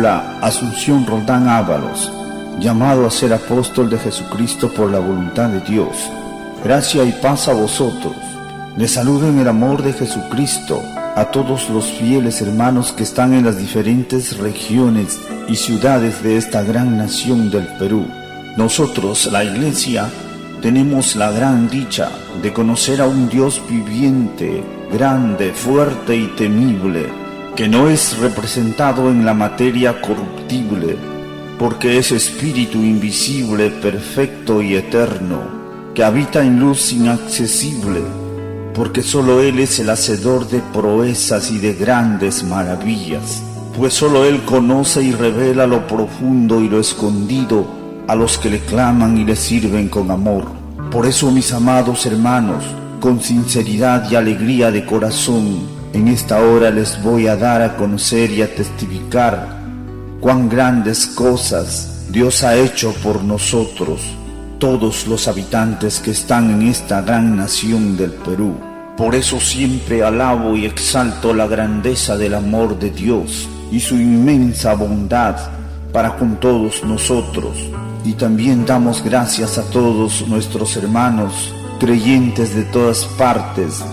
discípula Asunción Roldán Ábalos, llamado a ser apóstol de Jesucristo por la voluntad de Dios. Gracia y paz a vosotros. Les saludo en el amor de Jesucristo a todos los fieles hermanos que están en las diferentes regiones y ciudades de esta gran nación del Perú. Nosotros, la Iglesia, tenemos la gran dicha de conocer a un Dios viviente, grande, fuerte y temible, que no es representado en la materia corruptible, porque es espíritu invisible, perfecto y eterno, que habita en luz inaccesible, porque solo Él es el hacedor de proezas y de grandes maravillas, pues solo Él conoce y revela lo profundo y lo escondido a los que le claman y le sirven con amor. Por eso, mis amados hermanos, con sinceridad y alegría de corazón, en esta hora les voy a dar a conocer y a testificar cuán grandes cosas Dios ha hecho por nosotros, todos los habitantes que están en esta gran nación del Perú. Por eso siempre alabo y exalto la grandeza del amor de Dios y su inmensa bondad para con todos nosotros. Y también damos gracias a todos nuestros hermanos creyentes de todas partes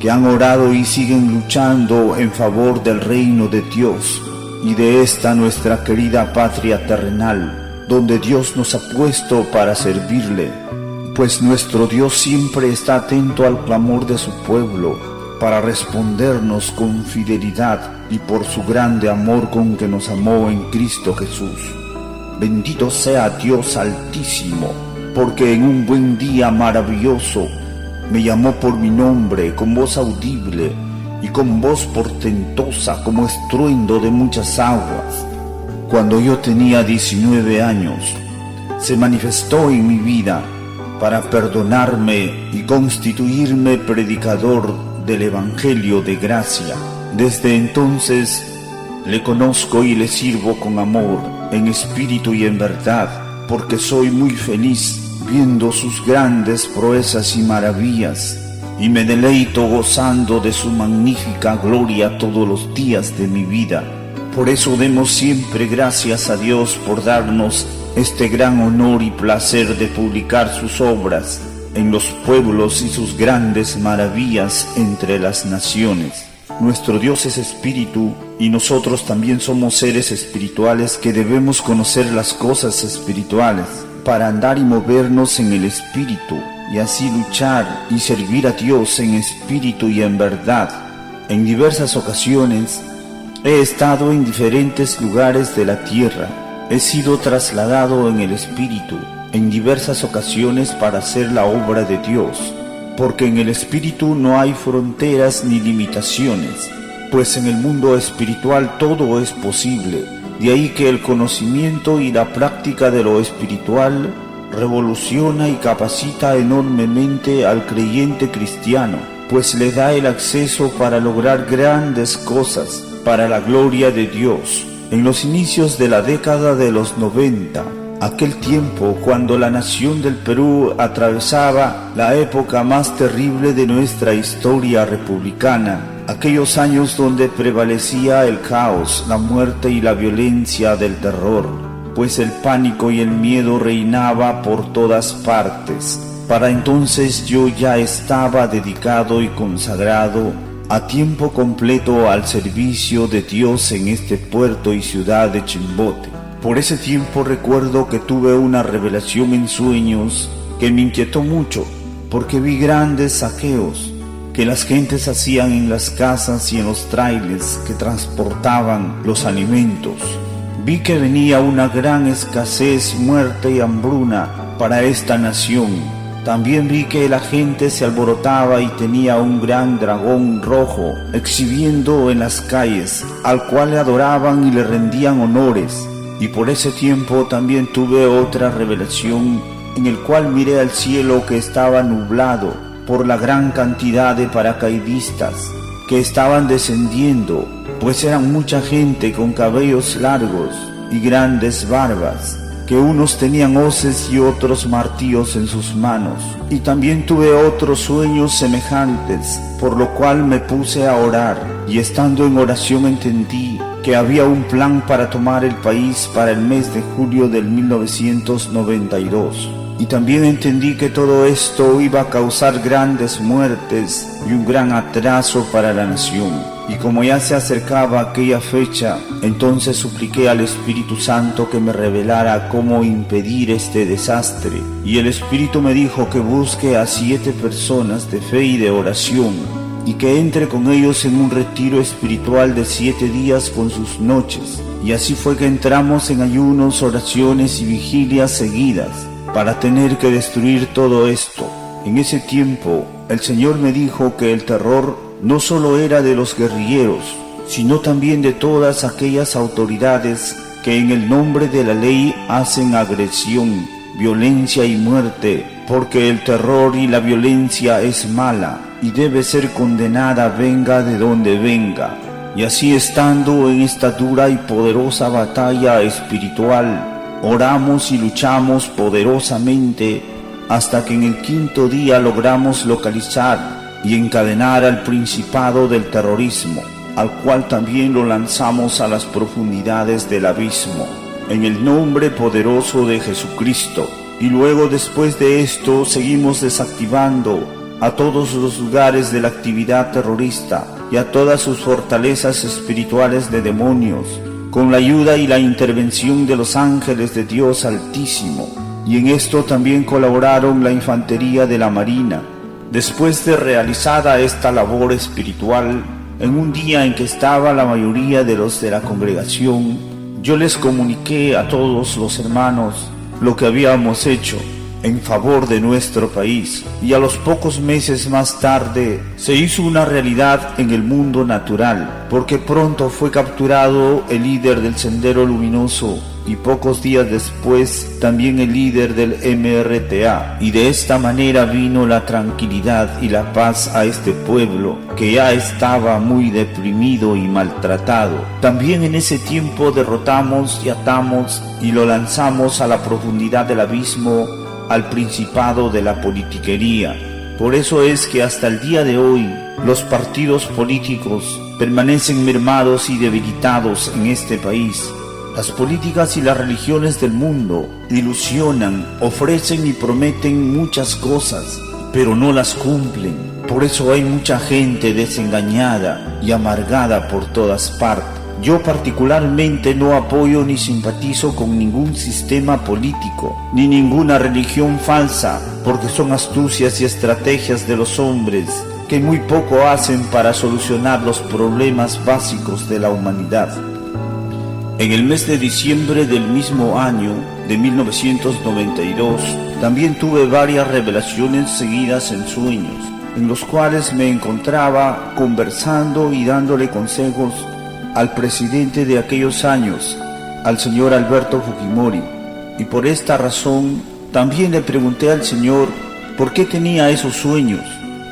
que han orado y siguen luchando en favor del reino de Dios y de esta nuestra querida patria terrenal, donde Dios nos ha puesto para servirle, pues nuestro Dios siempre está atento al clamor de su pueblo para respondernos con fidelidad y por su grande amor con que nos amó en Cristo Jesús. Bendito sea Dios Altísimo, porque en un buen día maravilloso me llamó por mi nombre con voz audible y con voz portentosa como estruendo de muchas aguas. Cuando yo tenía 19 años, se manifestó en mi vida para perdonarme y constituirme predicador del Evangelio de gracia. Desde entonces le conozco y le sirvo con amor, en espíritu y en verdad, porque soy muy feliz viendo sus grandes proezas y maravillas, y me deleito gozando de su magnífica gloria todos los días de mi vida. Por eso demos siempre gracias a Dios por darnos este gran honor y placer de publicar sus obras en los pueblos y sus grandes maravillas entre las naciones. Nuestro Dios es espíritu y nosotros también somos seres espirituales que debemos conocer las cosas espirituales para andar y movernos en el espíritu y así luchar y servir a Dios en espíritu y en verdad. En diversas ocasiones he estado en diferentes lugares de la tierra, he sido trasladado en el espíritu en diversas ocasiones para hacer la obra de Dios, porque en el espíritu no hay fronteras ni limitaciones, pues en el mundo espiritual todo es posible. De ahí que el conocimiento y la práctica de lo espiritual revoluciona y capacita enormemente al creyente cristiano, pues le da el acceso para lograr grandes cosas para la gloria de Dios. En los inicios de la década de los 90, aquel tiempo cuando la nación del Perú atravesaba la época más terrible de nuestra historia republicana, aquellos años donde prevalecía el caos, la muerte y la violencia del terror, pues el pánico y el miedo reinaba por todas partes. Para entonces yo ya estaba dedicado y consagrado a tiempo completo al servicio de Dios en este puerto y ciudad de Chimbote. Por ese tiempo recuerdo que tuve una revelación en sueños que me inquietó mucho, porque vi grandes saqueos que las gentes hacían en las casas y en los trailers que transportaban los alimentos. Vi que venía una gran escasez, muerte y hambruna para esta nación. También vi que la gente se alborotaba y tenía un gran dragón rojo exhibiendo en las calles, al cual le adoraban y le rendían honores. Y por ese tiempo también tuve otra revelación, en el cual miré al cielo que estaba nublado por la gran cantidad de paracaidistas que estaban descendiendo, pues eran mucha gente con cabellos largos y grandes barbas, que unos tenían hoces y otros martillos en sus manos. Y también tuve otros sueños semejantes, por lo cual me puse a orar, y estando en oración entendí que había un plan para tomar el país para el mes de julio del 1992. Y también entendí que todo esto iba a causar grandes muertes y un gran atraso para la nación. Y como ya se acercaba aquella fecha, entonces supliqué al Espíritu Santo que me revelara cómo impedir este desastre. Y el Espíritu me dijo que busque a 7 personas de fe y de oración, y que entre con ellos en un retiro espiritual de 7 días con sus noches. Y así fue que entramos en ayunos, oraciones y vigilias seguidas, para tener que destruir todo esto. En ese tiempo, el Señor me dijo que el terror no solo era de los guerrilleros, sino también de todas aquellas autoridades que en el nombre de la ley hacen agresión, violencia y muerte, porque el terror y la violencia es mala y debe ser condenada venga de donde venga. Y así estando en esta dura y poderosa batalla espiritual, oramos y luchamos poderosamente hasta que en el 5.º día logramos localizar y encadenar al principado del terrorismo, al cual también lo lanzamos a las profundidades del abismo, en el nombre poderoso de Jesucristo. Y luego, después de esto, seguimos desactivando a todos los lugares de la actividad terrorista y a todas sus fortalezas espirituales de demonios, con la ayuda y la intervención de los ángeles de Dios Altísimo. Y en esto también colaboraron la infantería de la Marina. Después de realizada esta labor espiritual, en un día en que estaba la mayoría de los de la congregación, yo les comuniqué a todos los hermanos lo que habíamos hecho en favor de nuestro país, y a los pocos meses más tarde se hizo una realidad en el mundo natural, porque pronto fue capturado el líder del Sendero Luminoso y pocos días después también el líder del MRTA, y de esta manera vino la tranquilidad y la paz a este pueblo que ya estaba muy deprimido y maltratado. También en ese tiempo derrotamos y atamos y lo lanzamos a la profundidad del abismo, al principado de la politiquería. Por eso es que hasta el día de hoy los partidos políticos permanecen mermados y debilitados en este país. Las políticas y las religiones del mundo ilusionan, ofrecen y prometen muchas cosas, pero no las cumplen. Por eso hay mucha gente desengañada y amargada por todas partes. Yo particularmente no apoyo ni simpatizo con ningún sistema político, ni ninguna religión falsa, porque son astucias y estrategias de los hombres que muy poco hacen para solucionar los problemas básicos de la humanidad. En el mes de diciembre del mismo año, de 1992, también tuve varias revelaciones seguidas en sueños, en los cuales me encontraba conversando y dándole consejos al presidente de aquellos años, al señor Alberto Fujimori, y por esta razón también le pregunté al Señor por qué tenía esos sueños,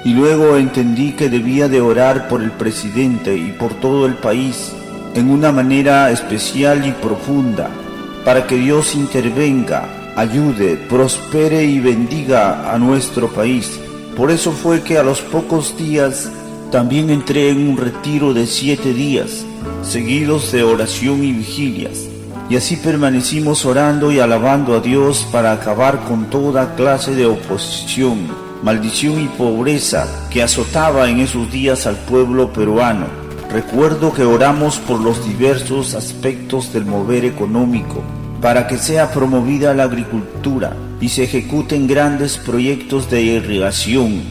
y luego entendí que debía de orar por el presidente y por todo el país en una manera especial y profunda, para que Dios intervenga, ayude, prospere y bendiga a nuestro país. Por eso fue que a los pocos días también entré en un retiro de 7 días, seguidos de oración y vigilias, y así permanecimos orando y alabando a Dios para acabar con toda clase de oposición, maldición y pobreza que azotaba en esos días al pueblo peruano. Recuerdo que oramos por los diversos aspectos del mover económico, para que sea promovida la agricultura y se ejecuten grandes proyectos de irrigación,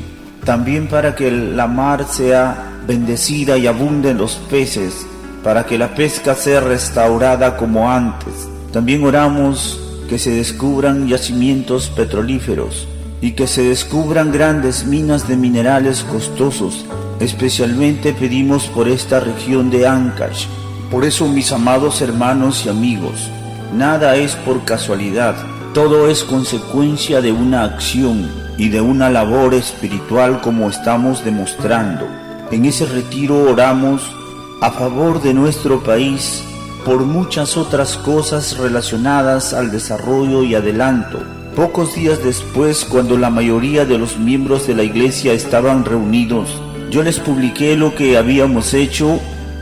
también para que la mar sea bendecida y abunden los peces, para que la pesca sea restaurada como antes. También oramos que se descubran yacimientos petrolíferos y que se descubran grandes minas de minerales costosos. Especialmente pedimos por esta región de Ancash. Por eso, mis amados hermanos y amigos, nada es por casualidad, todo es consecuencia de una acción y de una labor espiritual como estamos demostrando. En ese retiro oramos a favor de nuestro país por muchas otras cosas relacionadas al desarrollo y adelanto. Pocos días después, cuando la mayoría de los miembros de la iglesia estaban reunidos, yo les publiqué lo que habíamos hecho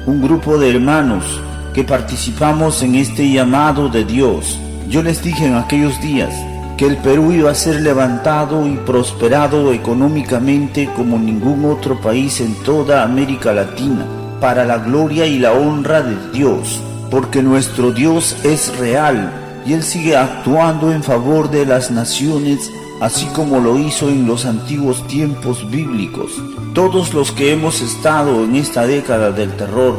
un grupo de hermanos que participamos en este llamado de Dios. Yo les dije en aquellos días que el Perú iba a ser levantado y prosperado económicamente como ningún otro país en toda América Latina, para la gloria y la honra de Dios, porque nuestro Dios es real y Él sigue actuando en favor de las naciones, así como lo hizo en los antiguos tiempos bíblicos. Todos los que hemos estado en esta década del terror,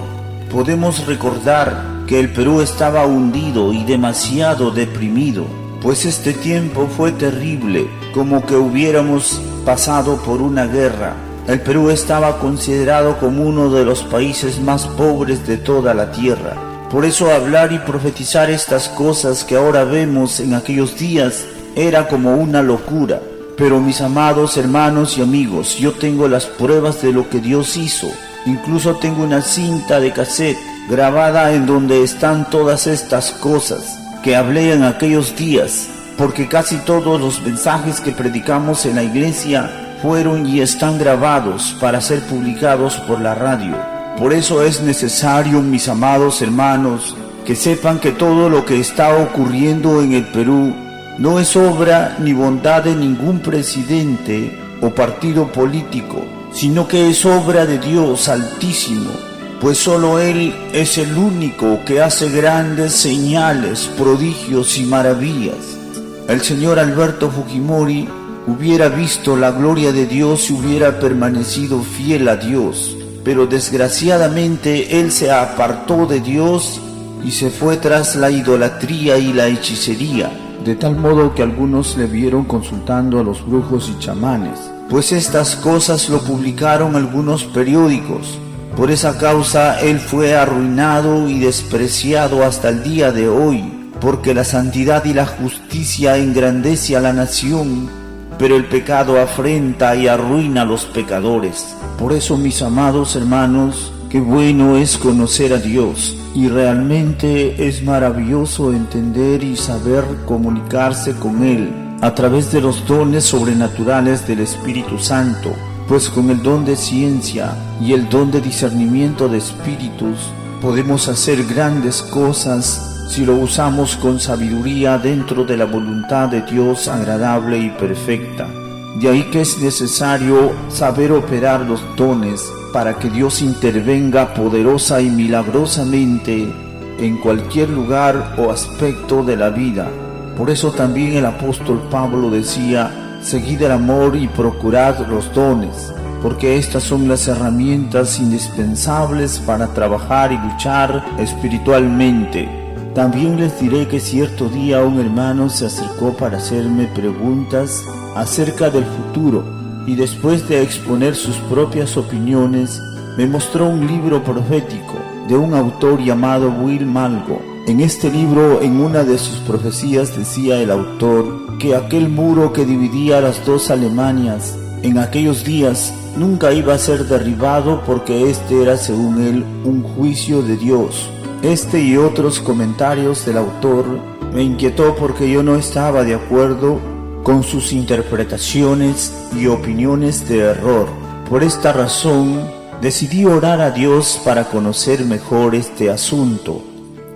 podemos recordar que el Perú estaba hundido y demasiado deprimido, pues este tiempo fue terrible, como que hubiéramos pasado por una guerra. El Perú estaba considerado como uno de los países más pobres de toda la tierra. Por eso hablar y profetizar estas cosas que ahora vemos en aquellos días era como una locura. Pero mis amados hermanos y amigos, yo tengo las pruebas de lo que Dios hizo. Incluso tengo una cinta de cassette grabada en donde están todas estas cosas que hablé en aquellos días, porque casi todos los mensajes que predicamos en la iglesia fueron y están grabados para ser publicados por la radio. Por eso es necesario, mis amados hermanos, que sepan que todo lo que está ocurriendo en el Perú no es obra ni bondad de ningún presidente o partido político, sino que es obra de Dios Altísimo, pues solo Él es el único que hace grandes señales, prodigios y maravillas. El señor Alberto Fujimori hubiera visto la gloria de Dios y hubiera permanecido fiel a Dios, pero desgraciadamente él se apartó de Dios y se fue tras la idolatría y la hechicería, de tal modo que algunos le vieron consultando a los brujos y chamanes, pues estas cosas lo publicaron algunos periódicos. Por esa causa él fue arruinado y despreciado hasta el día de hoy, porque la santidad y la justicia engrandece a la nación, pero el pecado afrenta y arruina a los pecadores. Por eso, mis amados hermanos, qué bueno es conocer a Dios, y realmente es maravilloso entender y saber comunicarse con Él a través de los dones sobrenaturales del Espíritu Santo, pues con el don de ciencia y el don de discernimiento de espíritus podemos hacer grandes cosas si lo usamos con sabiduría dentro de la voluntad de Dios agradable y perfecta. De ahí que es necesario saber operar los dones para que Dios intervenga poderosa y milagrosamente en cualquier lugar o aspecto de la vida. Por eso también el apóstol Pablo decía: seguid el amor y procurad los dones, porque estas son las herramientas indispensables para trabajar y luchar espiritualmente. También les diré que cierto día un hermano se acercó para hacerme preguntas acerca del futuro, y después de exponer sus propias opiniones, me mostró un libro profético de un autor llamado Will Malgo. En este libro, en una de sus profecías, decía el autor que aquel muro que dividía las dos Alemanias en aquellos días nunca iba a ser derribado, porque este era, según él, un juicio de Dios. Este y otros comentarios del autor me inquietó, porque yo no estaba de acuerdo con sus interpretaciones y opiniones de error. Por esta razón, decidí orar a Dios para conocer mejor este asunto,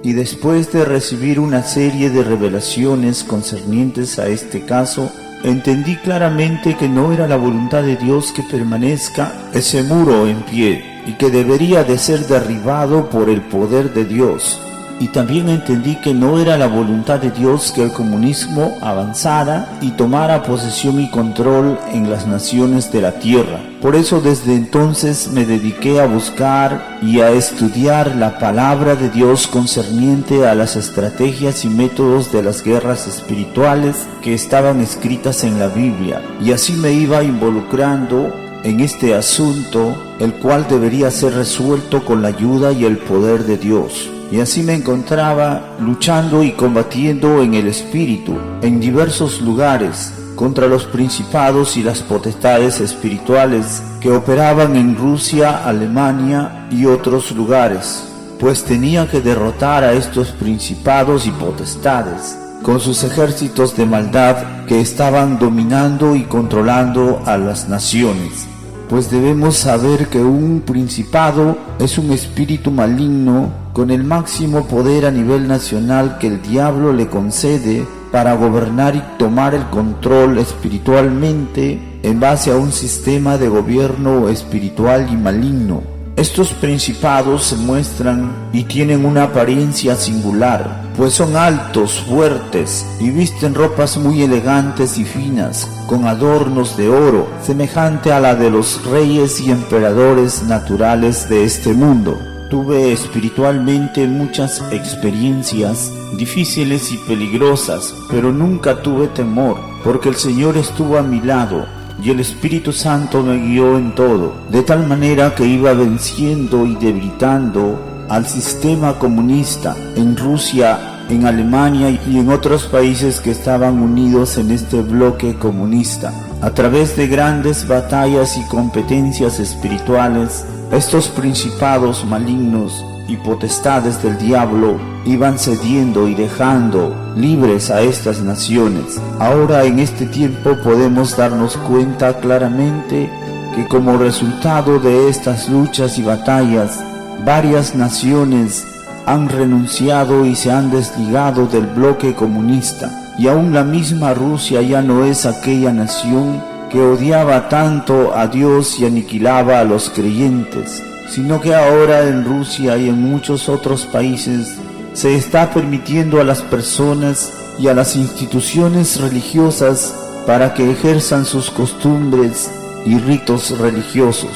y después de recibir una serie de revelaciones concernientes a este caso, entendí claramente que no era la voluntad de Dios que permanezca ese muro en pie, y que debería de ser derribado por el poder de Dios. Y también entendí que no era la voluntad de Dios que el comunismo avanzara y tomara posesión y control en las naciones de la tierra. Por eso desde entonces me dediqué a buscar y a estudiar la palabra de Dios concerniente a las estrategias y métodos de las guerras espirituales que estaban escritas en la Biblia. Y así me iba involucrando en este asunto, el cual debería ser resuelto con la ayuda y el poder de Dios. Y así me encontraba luchando y combatiendo en el espíritu, en diversos lugares, contra los principados y las potestades espirituales que operaban en Rusia, Alemania y otros lugares. pues tenía que derrotar a estos principados y potestades, con sus ejércitos de maldad que estaban dominando y controlando a las naciones. Pues debemos saber que un principado es un espíritu maligno con el máximo poder a nivel nacional que el diablo le concede para gobernar y tomar el control espiritualmente en base a un sistema de gobierno espiritual y maligno. Estos principados se muestran y tienen una apariencia singular, pues son altos, fuertes y visten ropas muy elegantes y finas, con adornos de oro, semejante a la de los reyes y emperadores naturales de este mundo. Tuve espiritualmente muchas experiencias difíciles y peligrosas, pero nunca tuve temor, porque el Señor estuvo a mi lado y el Espíritu Santo me guió en todo, de tal manera que iba venciendo y debilitando al sistema comunista en Rusia, en Alemania y en otros países que estaban unidos en este bloque comunista. A través de grandes batallas y competencias espirituales, estos principados malignos y potestades del diablo iban cediendo y dejando libres a estas naciones. Ahora en este tiempo podemos darnos cuenta claramente que como resultado de estas luchas y batallas, varias naciones han renunciado y se han desligado del bloque comunista, y aún la misma Rusia ya no es aquella nación que odiaba tanto a Dios y aniquilaba a los creyentes, sino que ahora en Rusia y en muchos otros países se está permitiendo a las personas y a las instituciones religiosas para que ejerzan sus costumbres y ritos religiosos.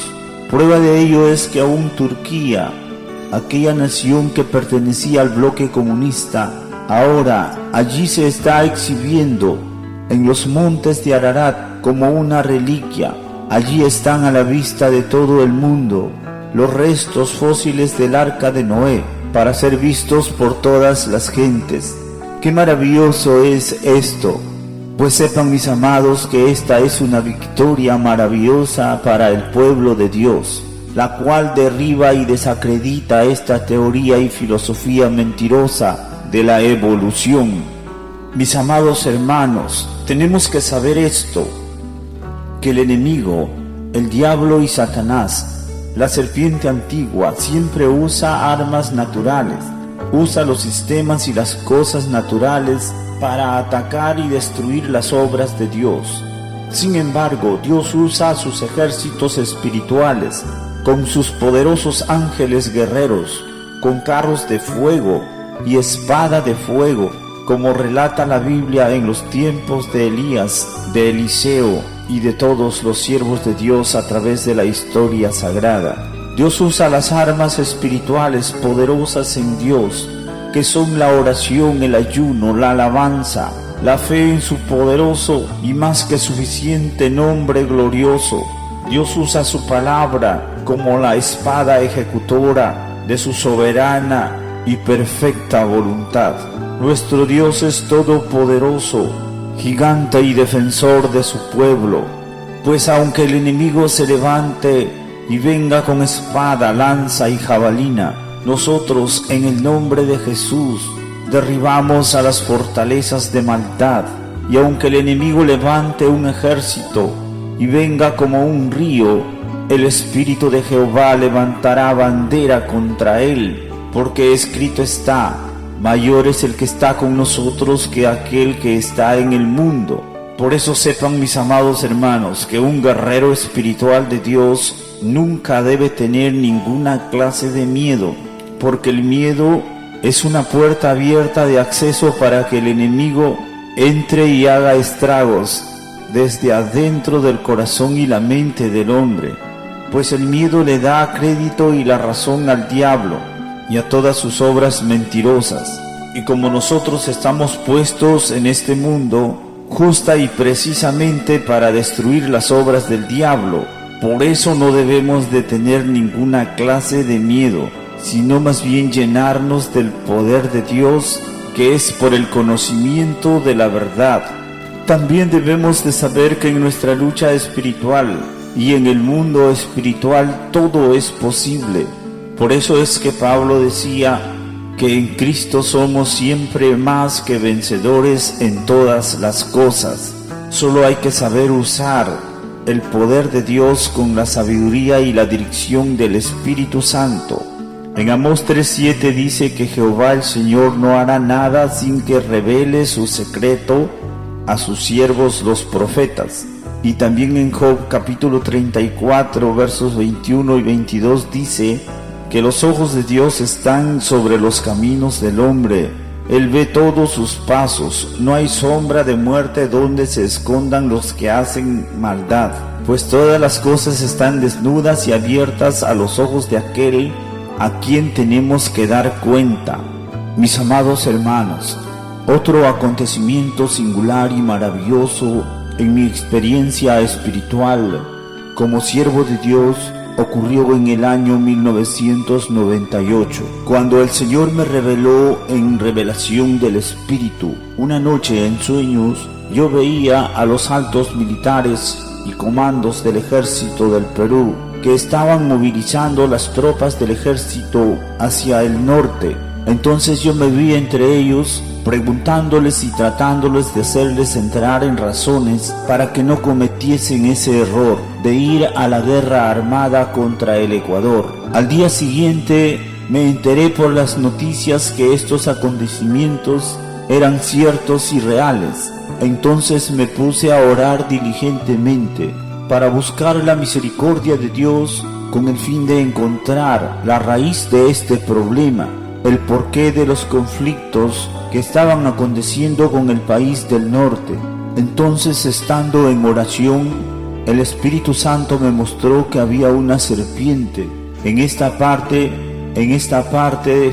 Prueba de ello es que aún Turquía, aquella nación que pertenecía al bloque comunista, ahora allí se está exhibiendo en los montes de Ararat como una reliquia. Allí están a la vista de todo el mundo los restos fósiles del arca de Noé, para ser vistos por todas las gentes. ¡Qué maravilloso es esto! Pues sepan, mis amados, que esta es una victoria maravillosa para el pueblo de Dios, la cual derriba y desacredita esta teoría y filosofía mentirosa de la evolución. Mis amados hermanos, tenemos que saber esto, que el enemigo, el diablo y Satanás, la serpiente antigua, siempre usa armas naturales, usa los sistemas y las cosas naturales para atacar y destruir las obras de Dios. Sin embargo, Dios usa a sus ejércitos espirituales, con sus poderosos ángeles guerreros, con carros de fuego y espada de fuego, como relata la Biblia en los tiempos de Elías, de Eliseo y de todos los siervos de Dios a través de la historia sagrada. Dios usa las armas espirituales poderosas en Dios, que son la oración, el ayuno, la alabanza, la fe en su poderoso y más que suficiente nombre glorioso. Dios usa su palabra como la espada ejecutora de su soberana y perfecta voluntad. Nuestro Dios es todopoderoso, gigante y defensor de su pueblo, pues aunque el enemigo se levante y venga con espada, lanza y jabalina, nosotros en el nombre de Jesús derribamos a las fortalezas de maldad. Y aunque el enemigo levante un ejército y venga como un río, el Espíritu de Jehová levantará bandera contra él, porque escrito está: mayor es el que está con nosotros que aquel que está en el mundo. Por eso sepan, mis amados hermanos, que un guerrero espiritual de Dios nunca debe tener ninguna clase de miedo, porque el miedo es una puerta abierta de acceso para que el enemigo entre y haga estragos desde adentro del corazón y la mente del hombre, pues el miedo le da crédito y la razón al diablo y a todas sus obras mentirosas. Y como nosotros estamos puestos en este mundo justa y precisamente para destruir las obras del diablo, por eso no debemos de tener ninguna clase de miedo, sino más bien llenarnos del poder de Dios, que es por el conocimiento de la verdad. También debemos de saber que en nuestra lucha espiritual y en el mundo espiritual todo es posible, Por eso es que Pablo decía que en Cristo somos siempre más que vencedores en todas las cosas. Solo hay que saber usar el poder de Dios con la sabiduría y la dirección del Espíritu Santo. En Amós 3:7 dice que Jehová el Señor no hará nada sin que revele su secreto a sus siervos los profetas. Y también en Job capítulo 34 versos 21 y 22 dice que los ojos de Dios están sobre los caminos del hombre. Él ve todos sus pasos, no hay sombra de muerte donde se escondan los que hacen maldad, pues todas las cosas están desnudas y abiertas a los ojos de aquel a quien tenemos que dar cuenta. Mis amados hermanos, otro acontecimiento singular y maravilloso en mi experiencia espiritual como siervo de Dios ocurrió en el año 1998, cuando el Señor me reveló en revelación del Espíritu. Una noche en sueños yo veía a los altos militares y comandos del ejército del Perú que estaban movilizando las tropas del ejército hacia el norte. Entonces yo me vi entre ellos preguntándoles y tratándoles de hacerles entrar en razones para que no cometiesen ese error de ir a la guerra armada contra el Ecuador. Al día siguiente me enteré por las noticias que estos acontecimientos eran ciertos y reales. Entonces me puse a orar diligentemente para buscar la misericordia de Dios con el fin de encontrar la raíz de este problema, el porqué de los conflictos que estaban aconteciendo con el país del norte. Entonces, estando en oración, el Espíritu Santo me mostró que había una serpiente en esta parte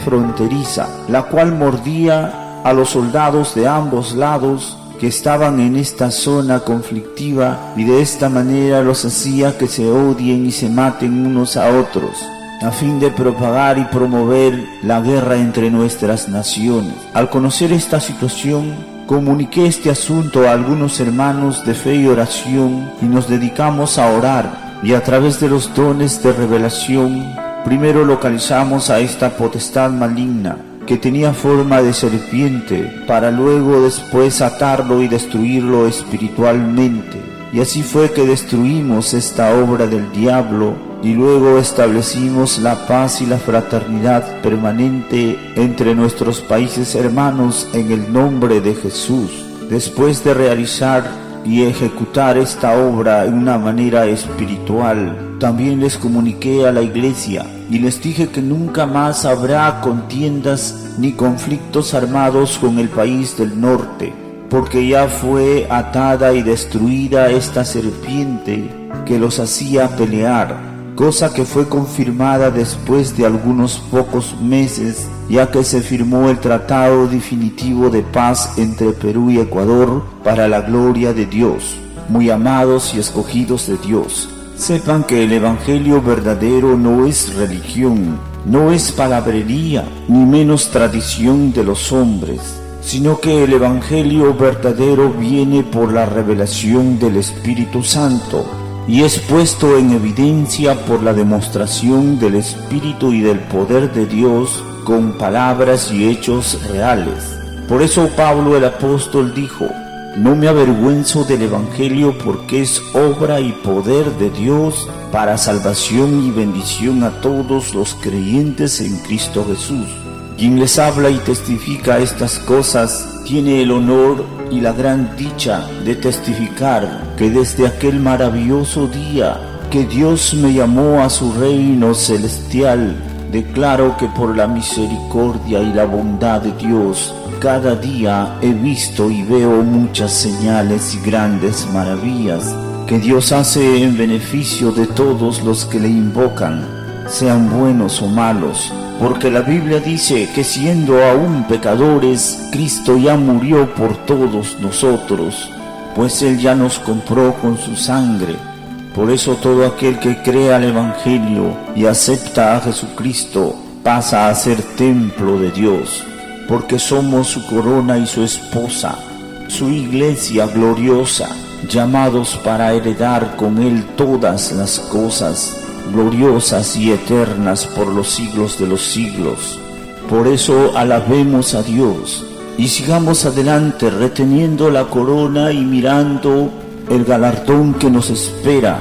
fronteriza, la cual mordía a los soldados de ambos lados que estaban en esta zona conflictiva, y de esta manera los hacía que se odien y se maten unos a otros, a fin de propagar y promover la guerra entre nuestras naciones. Al conocer esta situación, comuniqué este asunto a algunos hermanos de fe y oración y nos dedicamos a orar, y a través de los dones de revelación, primero localizamos a esta potestad maligna que tenía forma de serpiente, para luego después atarlo y destruirlo espiritualmente. Y así fue que destruimos esta obra del diablo y luego establecimos la paz y la fraternidad permanente entre nuestros países hermanos en el nombre de Jesús. Después de realizar y ejecutar esta obra en una manera espiritual, también les comuniqué a la iglesia y les dije que nunca más habrá contiendas ni conflictos armados con el país del norte, porque ya fue atada y destruida esta serpiente que los hacía pelear, cosa que fue confirmada después de algunos pocos meses, ya que se firmó el tratado definitivo de paz entre Perú y Ecuador para la gloria de Dios. Muy amados y escogidos de Dios, sepan que el Evangelio verdadero no es religión, no es palabrería, ni menos tradición de los hombres, sino que el Evangelio verdadero viene por la revelación del Espíritu Santo y es puesto en evidencia por la demostración del Espíritu y del poder de Dios con palabras y hechos reales. Por eso Pablo el apóstol dijo: no me avergüenzo del Evangelio, porque es obra y poder de Dios para salvación y bendición a todos los creyentes en Cristo Jesús. Quien les habla y testifica estas cosas tiene el honor y la gran dicha de testificar que desde aquel maravilloso día que Dios me llamó a su reino celestial, declaro que por la misericordia y la bondad de Dios, cada día he visto y veo muchas señales y grandes maravillas que Dios hace en beneficio de todos los que le invocan, sean buenos o malos, porque la Biblia dice que siendo aún pecadores, Cristo ya murió por todos nosotros, pues Él ya nos compró con su sangre. Por eso todo aquel que cree al Evangelio y acepta a Jesucristo pasa a ser templo de Dios, porque somos su corona y su esposa, su iglesia gloriosa, llamados para heredar con Él todas las cosas, gloriosas y eternas por los siglos de los siglos. Por eso alabemos a Dios y sigamos adelante reteniendo la corona y mirando el galardón que nos espera.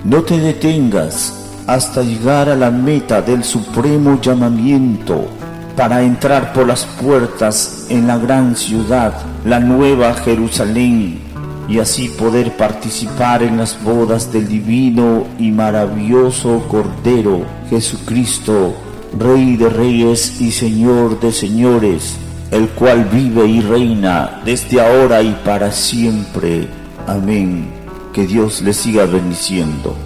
No te detengas hasta llegar a la meta del supremo llamamiento para entrar por las puertas en la gran ciudad, la nueva Jerusalén, y así poder participar en las bodas del divino y maravilloso Cordero Jesucristo, Rey de reyes y Señor de señores, el cual vive y reina desde ahora y para siempre. Amén. Que Dios les siga bendiciendo.